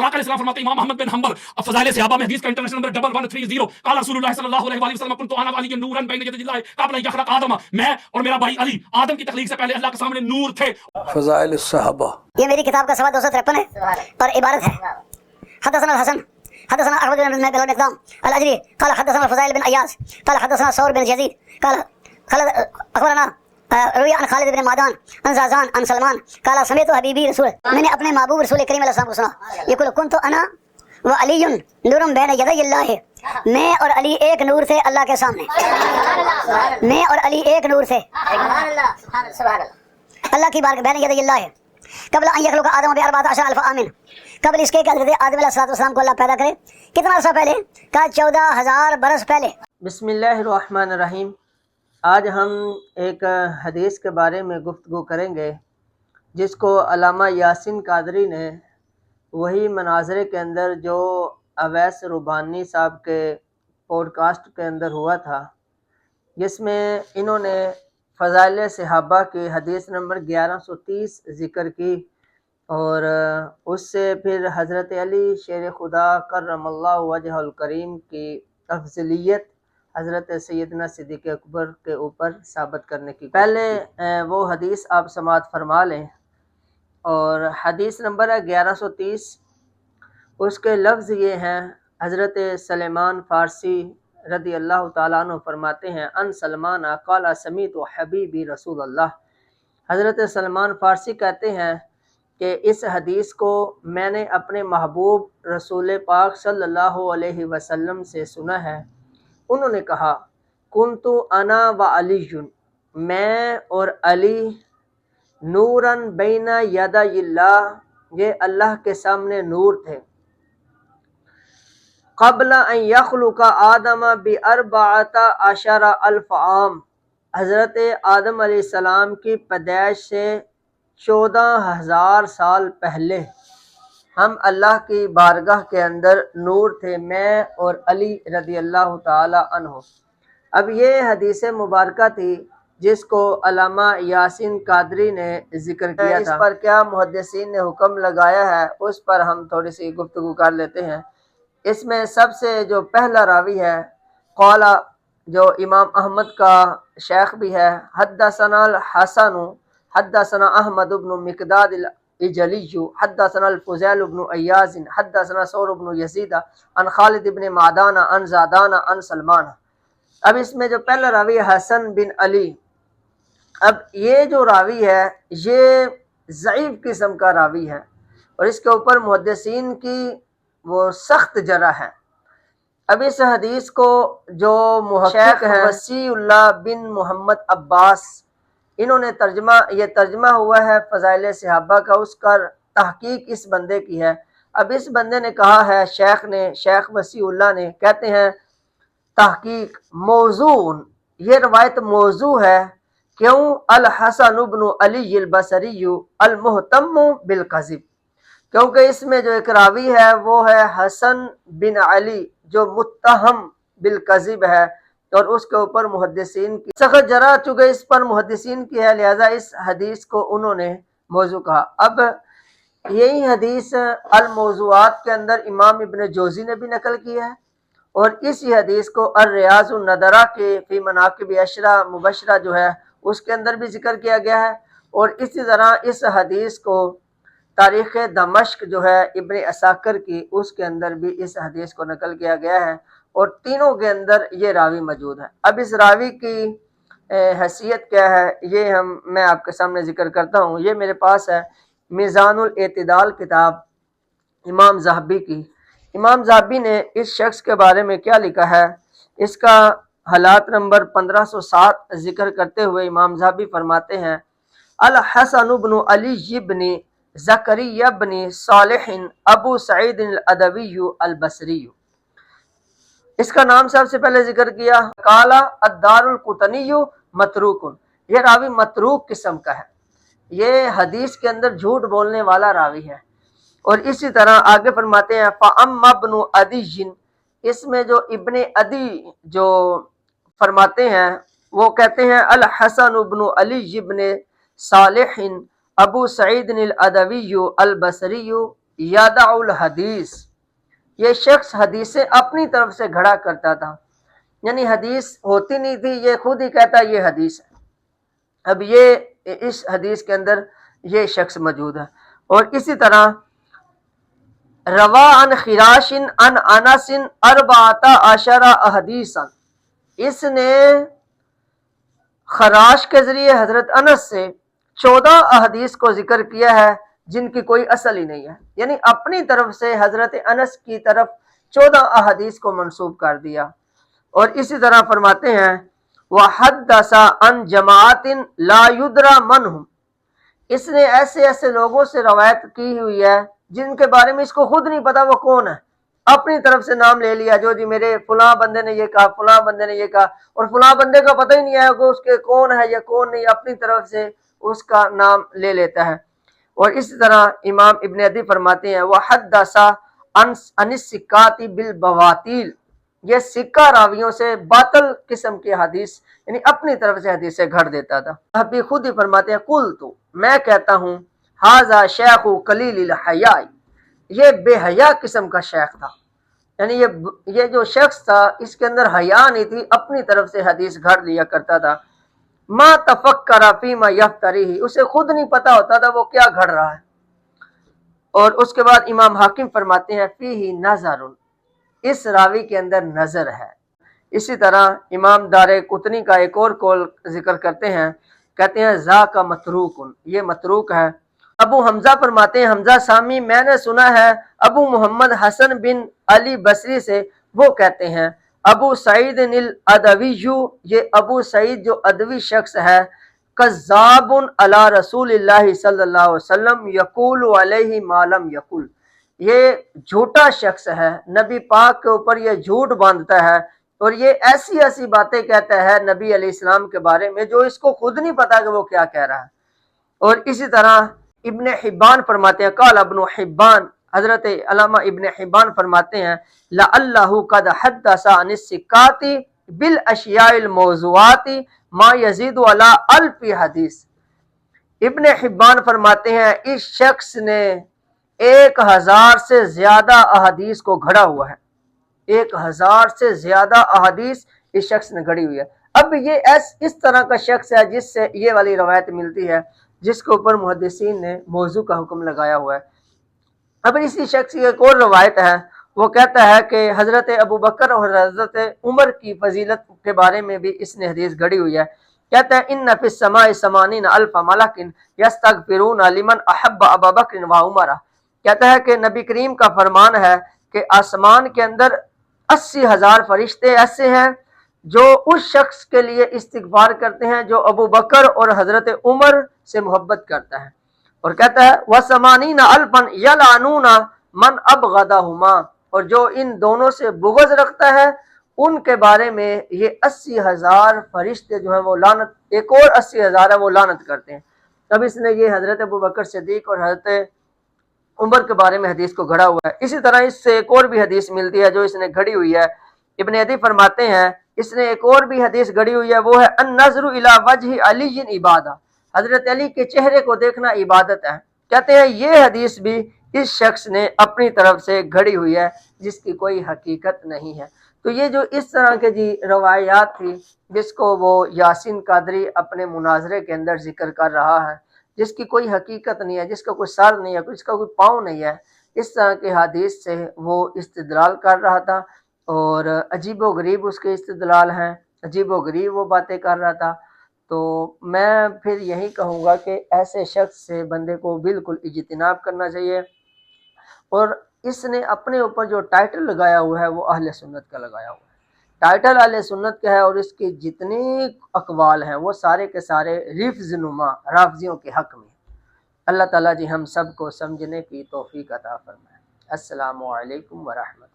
आका अलैहि सलाम फरमाते इमाम अहमद बिन हंबल फज़ाइल सहाबा में हदीस का इंटरनेशनल नंबर 1130 काला रसूलुल्लाह सल्लल्लाहु अलैहि वसल्लम कुन्तु अना वली नूरन बैन यदिल्लाह क़ब्ल यखलक़ आदम, मैं और मेरा भाई अली आदम की तख्लीक से पहले अल्लाह के सामने नूर थे। फज़ाइल सहाबा, ये मेरी किताब का सवा 253 है और इबारत है हदसना हसन हदसना अहमद बिन निज़ाम अल-अजरी قال حدثنا فضائل بن اياس قال حدثنا ثور بن يزيد قال اخبرنا روی عن خالد بن معدان عن زازان عن سلمان قال سمعت حبیبی رسول، میں نے اپنے محبوب رسول کریم علیہ السلام کو سنا یقول كنت انا وعلی نور بین یدی اللہ، میں اور علی ایک نور تھے اللہ کے سامنے، میں اور علی ایک نور تھے اللہ کی بارگاہ بین یدی اللہ قبل ان یخلق آدم ب14,000 عام، قبل اس کے کہ حضرت آدم علیہ السلام کو اللہ پیدا کرے کتنا عرصہ پہلے؟ کہا 14,000 برس پہلے۔ بسم اللہ الرحمن الرحیم۔ آج ہم ایک حدیث کے بارے میں گفتگو کریں گے جس کو علامہ یاسین قادری نے وہی مناظرے کے اندر جو اویس ربانی صاحب کے پوڈ کاسٹ کے اندر ہوا تھا، جس میں انہوں نے فضائل صحابہ کی حدیث نمبر 1130 ذکر کی اور اس سے پھر حضرت علی شیر خدا کرم اللہ وجہ الکریم کی افضلیت حضرت سیدنا صدیق اکبر کے اوپر ثابت کرنے کی پہلے وہ حدیث آپ سماعت فرما لیں۔ اور حدیث نمبر ہے 1130، اس کے لفظ یہ ہیں، حضرت سلیمان فارسی رضی اللہ تعالیٰ عنہ فرماتے ہیں ان سلمان قال سمیت حبیبی رسول اللہ، حضرت سلمان فارسی کہتے ہیں کہ اس حدیث کو میں نے اپنے محبوب رسول پاک صلی اللہ علیہ وسلم سے سنا ہے، انہوں نے کہا کنتو انا و علی، میں اور علی نوراً بین یدی اللہ، یہ اللہ کے سامنے نور تھے، قبل ان یخلق آدم ب14,000 عام، حضرت آدم علیہ السلام کی پیدائش سے 14,000 سال پہلے ہم اللہ کی بارگاہ کے اندر نور تھے، میں اور علی رضی اللہ تعالی عنہ۔ اب یہ حدیث مبارکہ تھی جس کو علامہ یاسین قادری نے ذکر کیا تھا۔ اس پر کیا محدثین نے حکم لگایا ہے اس پر ہم تھوڑی سی گفتگو کر لیتے ہیں۔ اس میں سب سے جو پہلا راوی ہے قالا، جو امام احمد کا شیخ بھی ہے، حدثنا الحسن حدثنا احمد بن مقداد الاجلی حدثنا الفضیل بن ایاز حدثنا ثور بن یزید عن خالد بن معدان عن زادان عن سلمان۔ اب اس میں جو پہلا راوی ہے حسن بن علی، اب یہ جو راوی ہے یہ ضعیف قسم کا راوی ہے اور اس کے اوپر محدثین کی وہ سخت جرح ہے۔ اب اس حدیث کو جو محقق ہیں وسیع اللہ بن محمد عباس، انہوں نے یہ ترجمہ ہوا ہے فضائل صحابہ کا، اس کا تحقیق اس بندے کی ہے۔ اب اس بندے نے کہا ہے، شیخ وسیع اللہ نے کہتے ہیں تحقیق موضوع، یہ روایت موضوع ہے، کیوں؟ الحسن بن علی البصری المہتم بالکذب، کیونکہ اس میں جو ایک راوی ہے وہ ہے حسن بن علی جو متہم بالکذب ہے، اور اس کے اوپر محدثین کی سخت جرح چونکہ اس پر محدثین کی ہے، لہذا اس حدیث کو انہوں نے موضوع کہا۔ اب یہی حدیث الموضوعات کے اندر امام ابن جوزی نے بھی نقل کی ہے، اور اسی حدیث کو الریاض الندرہ کے فی مناقب عشرہ مبشرہ جو ہے اس کے اندر بھی ذکر کیا گیا ہے، اور اسی طرح اس حدیث کو تاریخ دمشق جو ہے ابن عساکر کی، اس کے اندر بھی اس حدیث کو نقل کیا گیا ہے، اور تینوں کے اندر یہ راوی موجود ہے۔ اب اس راوی کی حیثیت کیا ہے یہ میں آپ کے سامنے ذکر کرتا ہوں۔ یہ میرے پاس ہے میزان الاعتدال کتاب امام ذہبی کی۔ امام ذہبی نے اس شخص کے بارے میں کیا لکھا ہے، اس کا حالات نمبر 1507 ذکر کرتے ہوئے امام ذہبی فرماتے ہیں الحسن بن علی بن زکریہ بن صالح ابو سعید الادوی البصری، اس کا نام سب سے پہلے ذکر کیا۔ قالا الدار القطنی متروک، یہ راوی متروک قسم کا ہے، یہ حدیث کے اندر جھوٹ بولنے والا راوی ہے۔ اور اسی طرح آگے فرماتے ہیں فَأَمَّا ابْنُ عَدِيٍّ، اس میں جو ابن عدی جو فرماتے ہیں وہ کہتے ہیں الحسن بن علی بن صالح ابو سعید الادوی البصری यदउल हदीस, ये शख्स हदीसें अपनी तरफ से घड़ा करता था, यानी हदीस होती नहीं थी, ये खुद ही कहता ये हदीस है। अब ये इस हदीस के अंदर ये शख्स मौजूद है। और इसी तरह रवा अन खिराशिन अन अनसिन अरबाता अशरा अहदीसन, इसने खराश के जरिए हजरत अनस से 14 अहदीस को जिक्र किया है जिनकी कोई असल ही नहीं है, यानी अपनी तरफ से हजरत अनस की तरफ 14 अहदीस को मंसूब कर दिया। और इसी तरह फरमाते हैं वहद्दसा अन जमातिन ला युद्रा मनहुम, इसने ऐसे ऐसे लोगों से रवायत की हुई है जिनके बारे में इसको खुद नहीं पता वो कौन है, अपनी तरफ से नाम ले लिया, जो जी मेरे फलां बंदे ने ये कहा, फलां बंदे ने ये कहा, और फलां बंदे का पता ही नहीं है कि उसके कौन है या कौन नहीं, अपनी तरफ से उसका नाम ले लेता है। और इसी तरह इमाम इब्न अदी फरमाते हैं वह हद्दसा अनिस सिक्काती बिल बवातील, ये सिक्का रावियों से बातल किस्म की हदीस यानी अपनी तरफ से हदीसें घड़ देता था। अभी खुद ही फरमाते हैं कुल तो मैं कहता हूँ हाजा शेखु कलील हया, ये बेहया किस्म का शेख था, यानी ये जो शख्स था इसके अंदर हया नहीं थी, अपनी तरफ से हदीस घड़ लिया करता था। मा तफक्कर फीमा यफ्तरी, उसे खुद नहीं पता होता था वो क्या घड़ रहा है। और उसके बाद इमाम हाकिम फरमाते हैं फीही नज़रुन, इस रावी के अंदर नजर है। इसी तरह इमाम दारे कुतनी का एक और कौल जिक्र करते हैं, कहते हैं जा का मतरूकुन, ये मतरूक है। अबू हमजा फरमाते हैं हमजा सामी मैंने सुना है अबू मोहम्मद हसन बिन अली बसरी से, वो कहते हैं अबू सईद निल अदवियु, ये अबू सईद जो अदवी शख्स है, कज़्ज़ाबुन अला रसूलिल्लाहि सल्लल्लाहु अलैहि वसल्लम यकूलु अलैहि मा लम यकुल, ये झूठा शख्स है, नबी पाक के ऊपर ये झूठ बांधता है और ये ऐसी ऐसी बातें कहता है नबी अलैहिस्सलाम के बारे में जो इसको खुद नहीं पता कि वो क्या कह रहा है। और इसी तरह इब्न हिब्बान फरमाते हैं काल इब्न हिब्बान, हजरत अल्लामा इब्न हिब्बान फरमाते हैं लअल्लाहु कद हद्दसा अनिस सिक्काती बिल अशियाइल मौज़ूआती मा यजीदु अला अल्फी हदीस, इब्न हिब्बान फरमाते हैं इस शख्स ने 1000 से ज्यादा अहदीस को घड़ा हुआ है, 1000 से ज्यादा अहदीस इस शख्स ने घड़ी हुई है। अब ये इस तरह का शख्स है जिससे ये वाली रवायत मिलती है जिसके ऊपर मुहद्दिसीन ने मौजू का हुक्म लगाया हुआ है। अब इसी शख्स की एक और रवायत है, वो कहता है कि हजरत अबू बकर और हजरत उमर की फजीलत के बारे में भी इसने हदीस घड़ी हुई है। कहता है इन फिस समाई समानीन अल्फ मलकिन यस्तगफिरून लिमन अहब्ब अबू बकर व उमर, कहता है कि नबी करीम का फरमान है कि आसमान के अंदर 80,000 फरिश्ते ऐसे हैं जो उस शख्स के लिए इस्तिगफार करते हैं जो अबू बकर और हजरत उमर से मोहब्बत करता है। और कहता है वसमानीना अल्फन यलानूना मन अबगदाहुमा, और जो इन दोनों से बुग़्ज़ रखता है उनके बारे में ये 80,000 फरिश्ते जो हैं वो लानत, एक और 80,000 है वो लानत करते हैं। तब इसने ये हजरत अबू बकर सिद्दीक और हजरत उमर के बारे में हदीस को घड़ा हुआ है। इसी तरह इससे एक और भी हदीस मिलती है जो इसने घड़ी हुई है। इब्न अदी फरमाते हैं इसने एक और भी हदीस घड़ी हुई है, वो है अन नज़रु इला वजहि अली इबादा, हजरत अली के चेहरे को देखना इबादत है। कहते हैं ये हदीस भी इस शख्स ने अपनी तरफ से घड़ी हुई है जिसकी कोई हकीकत नहीं है। तो ये जो इस तरह के जी रवायात थी जिसको वो यासीन कादरी अपने मुनाजरे के अंदर जिक्र कर रहा है, जिसकी कोई हकीकत नहीं है, जिसका कोई सर नहीं है, जिसका कोई पाँव नहीं है, इस तरह के हदीस से वो इस्तिदलाल कर रहा था और अजीबो गरीब उसके इस्तिदलाल हैं, अजीबो गरीब वो बातें कर रहा था। तो मैं फिर यही कहूँगा कि ऐसे शख्स से बंदे को बिल्कुल इज्तिनाब करना चाहिए। और इसने अपने ऊपर जो टाइटल लगाया हुआ है वो अहले सुन्नत का लगाया हुआ है, टाइटल अहले सुन्नत का है और इसके जितने अकवाल हैं वो सारे के सारे रिफ्ज़नुमा राफ़ज़ियों के हक़ में। अल्लाह ताला जी हम सब को समझने की तौफ़ीक़ अता फ़रमाए। अस्सलामु अलैकुम व रहमतुल्लाह।